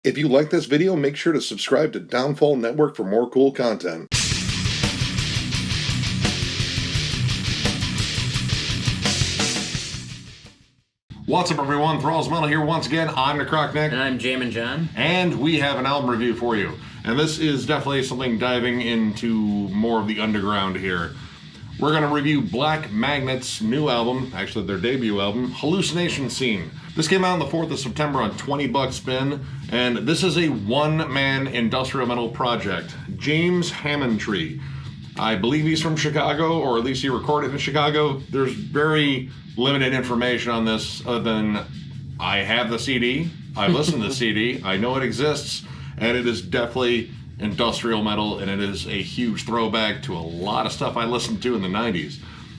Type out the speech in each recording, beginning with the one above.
If you like this video, make sure to subscribe to Downfall Network for more cool content. What's up, everyone? Thralls Metal here once again. I'm Necrotic Nick. And I'm Jammin John. And we have an album review for you. And this is definitely something diving into more of the underground here. We're going to review Black Magnet's new album, actually their debut album, Hallucination Scene. This came out on the 4th of September on 20 Buck Spin, and this is a one-man industrial metal project. James Hammontree. I believe he's from Chicago, or at least he recorded in Chicago. There's very limited information on this other than I have the CD, I listened to the CD, I know it exists, and it is definitely industrial metal, and it is a huge throwback to a lot of stuff I listened to in the 90s.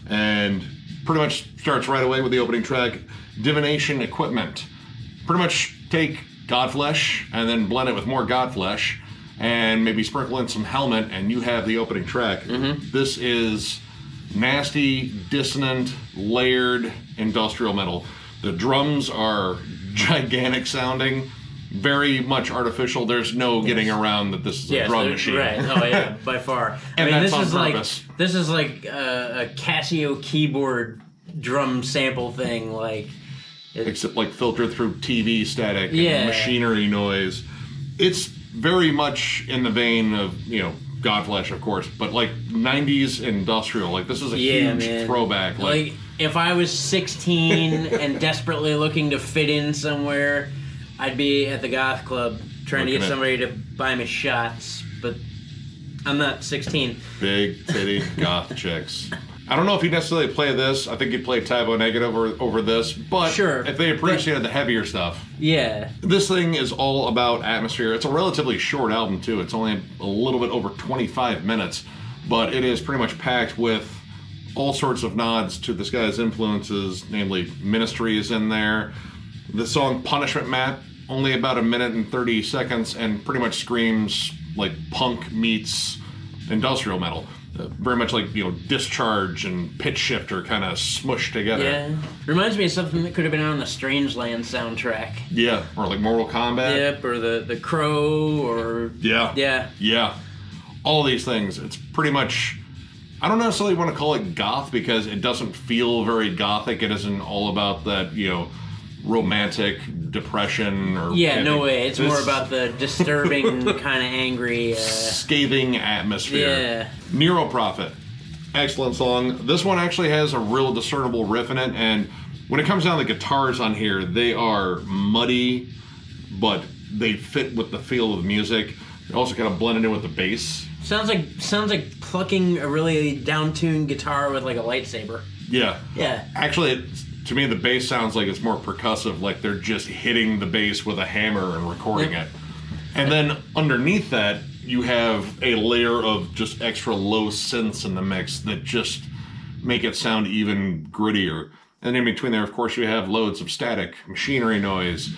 And pretty much starts right away with the opening track, Divination Equipment. Pretty much take Godflesh and then blend it with more Godflesh and maybe sprinkle in some Helmet, and you have the opening track. This is nasty, dissonant, layered industrial metal. The drums are gigantic sounding, very much artificial. There's no getting around that this is a drum machine. Right. Oh yeah, by far. And I mean, that's this on is purpose. this is like a Casio keyboard drum sample thing, Except like filtered through TV static and machinery noise. It's very much in the vein of, you know, Godflesh, of course, but like 90s industrial. Like this is a huge throwback. Like if I was 16 and desperately looking to fit in somewhere, I'd be at the goth club trying to get somebody to buy me shots, but I'm not 16. Big titty goth chicks. I don't know if he'd necessarily play this. I think he'd play Tybo Negative over this, but sure, if they appreciated the heavier stuff. Yeah. This thing is all about atmosphere. It's a relatively short album, too. It's only a little bit over 25 minutes, but it is pretty much packed with all sorts of nods to this guy's influences, namely Ministry is in there. The song Punishment Mat, only about 1 minute and 30 seconds, and pretty much screams like punk meets industrial metal. Very much like, you know, Discharge and Pitch Shifter kind of smushed together. Yeah. Reminds me of something that could have been on the Strangeland soundtrack. Yeah, or like Mortal Kombat. Yep, or the Crow, or... Yeah. All these things. It's pretty much... I don't necessarily want to call it goth because it doesn't feel very gothic. It isn't all about that, you know, romantic depression or... Yeah, no way. It's more about the disturbing, kind of angry... scathing atmosphere. Yeah. Neuroprophet. Excellent song. This one actually has a real discernible riff in it, and when it comes down to the guitars on here, they are muddy, but they fit with the feel of the music. They also kind of blended in with the bass. Sounds like plucking a really down-tuned guitar with like a lightsaber. Yeah. Yeah. Actually, to me, the bass sounds like it's more percussive, like they're just hitting the bass with a hammer and recording it. And then underneath that, you have a layer of just extra low synths in the mix that just make it sound even grittier. And in between there, of course, you have loads of static, machinery noise,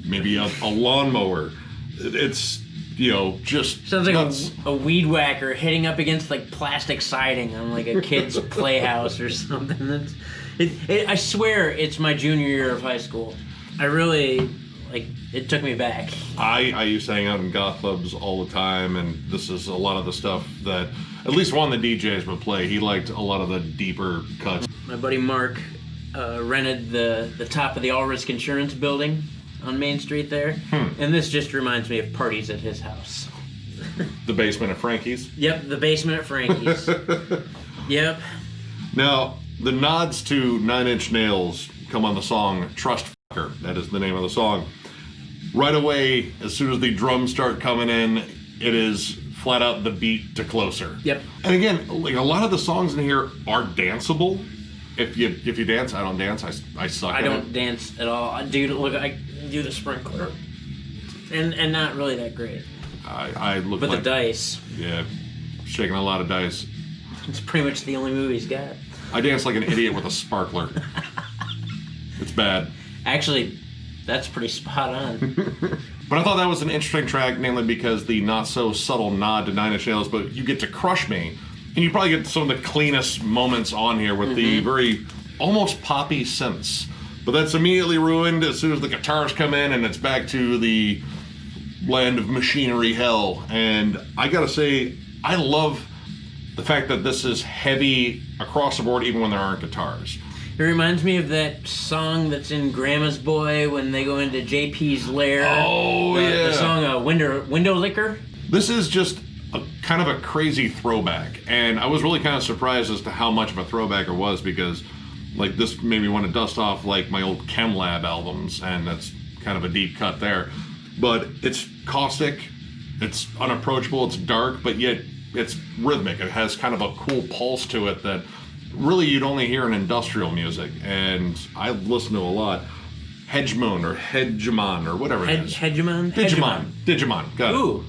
maybe a lawnmower. It's, you know, just sounds like a weed whacker hitting up against like plastic siding on like a kid's playhouse or something. I swear it's my junior year of high school. I really, it took me back. I used to hang out in goth clubs all the time, and this is a lot of the stuff that at least one of the DJs would play. He liked a lot of the deeper cuts. My buddy Mark rented the top of the All Risk Insurance building on Main Street there, and this just reminds me of parties at his house. The basement at Frankie's? Yep, the basement at Frankie's. Yep. Now, the nods to Nine Inch Nails come on the song Trust Fucker. That is the name of the song. Right away, as soon as the drums start coming in, it is flat out the beat to Closer. Yep. And again, like a lot of the songs in here are danceable. If you dance, I don't dance. I suck at it. I don't dance at all. Dude, look, I do the sprinkler. And not really that great. I look like... But the dice. Yeah, shaking a lot of dice. It's pretty much the only move he's got. I dance like an idiot with a sparkler. It's bad. Actually, that's pretty spot on. But I thought that was an interesting track, namely because the not-so-subtle nod to Nine Inch Nails, but you get to Crush Me, and you probably get some of the cleanest moments on here with the very almost poppy synths. But that's immediately ruined as soon as the guitars come in, and it's back to the land of machinery hell. And I gotta say, I love the fact that this is heavy across the board, even when there aren't guitars. It reminds me of that song that's in Grandma's Boy when they go into JP's lair. Oh, yeah. The song Window Licker. This is just a kind of a crazy throwback, and I was really kind of surprised as to how much of a throwback it was, because like this made me want to dust off like my old Chem Lab albums, and that's kind of a deep cut there. But it's caustic, it's unapproachable, it's dark, but yet it's rhythmic. It has kind of a cool pulse to it that really you'd only hear in industrial music, and I listen to a lot. Hegemon or Hegemon or whatever it is. Hegemon? Digimon. Got it. Ooh.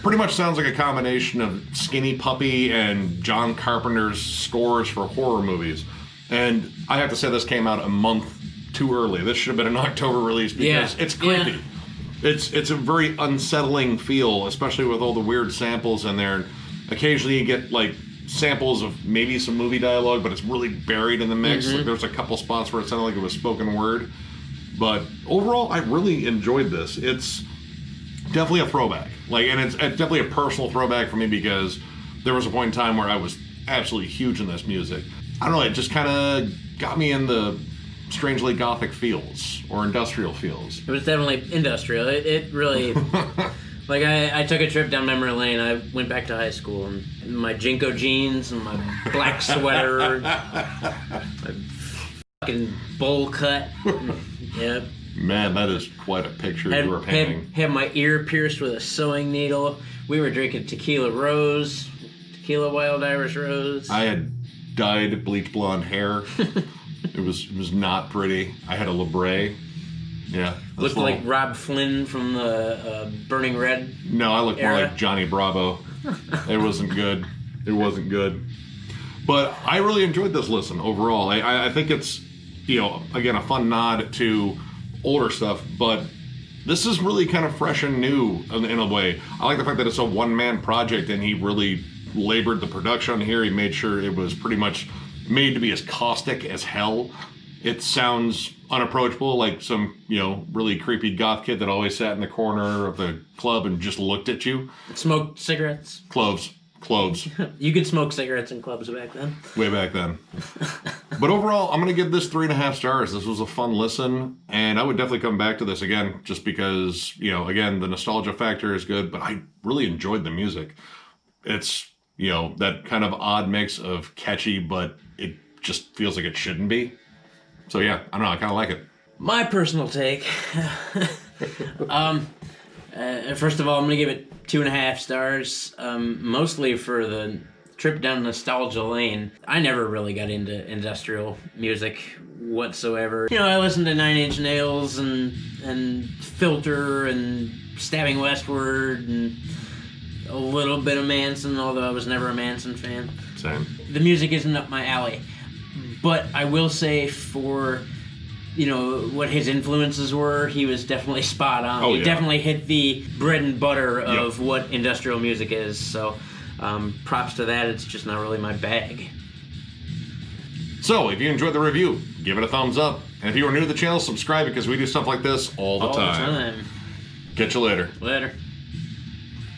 Pretty much sounds like a combination of Skinny Puppy and John Carpenter's scores for horror movies. And I have to say this came out a month too early. This should have been an October release because it's creepy. Yeah. It's a very unsettling feel, especially with all the weird samples in there. Occasionally you get like samples of maybe some movie dialogue, but it's really buried in the mix. Like, there's a couple spots where it sounded like it was spoken word. But overall, I really enjoyed this. It's definitely a throwback. Like, and it's definitely a personal throwback for me, because there was a point in time where I was absolutely huge in this music. I don't know, it just kind of got me in the strangely gothic feels or industrial feels. It was definitely industrial. It really... Like, I took a trip down memory lane. I went back to high school, and my Jinko jeans and my black sweater, my fucking bowl cut. Yep. Man, that is quite a picture you were painting. Had my ear pierced with a sewing needle. We were drinking tequila wild Irish rose. I had dyed bleach blonde hair. It was not pretty. I had a labre. Yeah. Looked like Rob Flynn from the Burning Red. No, I looked more like Johnny Bravo. It wasn't good. It wasn't good. But I really enjoyed this listen overall. I think it's, again, a fun nod to older stuff, but this is really kind of fresh and new in a way. I like the fact that it's a one-man project, and he really labored the production here. He made sure it was pretty much made to be as caustic as hell. It sounds unapproachable, like some, really creepy goth kid that always sat in the corner of the club and just looked at you. Smoked cigarettes. Cloves. You could smoke cigarettes in clubs back then. Way back then. But overall, I'm going to give this 3.5 stars. This was a fun listen, and I would definitely come back to this again, just because, again, the nostalgia factor is good, but I really enjoyed the music. It's, that kind of odd mix of catchy, but it just feels like it shouldn't be. So yeah, I don't know, I kind of like it. My personal take. First of all, I'm going to give it 2.5 stars, mostly for the trip down nostalgia lane. I never really got into industrial music whatsoever. I listened to Nine Inch Nails and Filter and Stabbing Westward and a little bit of Manson, although I was never a Manson fan. Same. The music isn't up my alley. But I will say for, what his influences were, he was definitely spot on. Oh, he definitely hit the bread and butter of what industrial music is. So props to that. It's just not really my bag. So if you enjoyed the review, give it a thumbs up. And if you are new to the channel, subscribe, because we do stuff like this all the time. All the time. Catch you later. Later.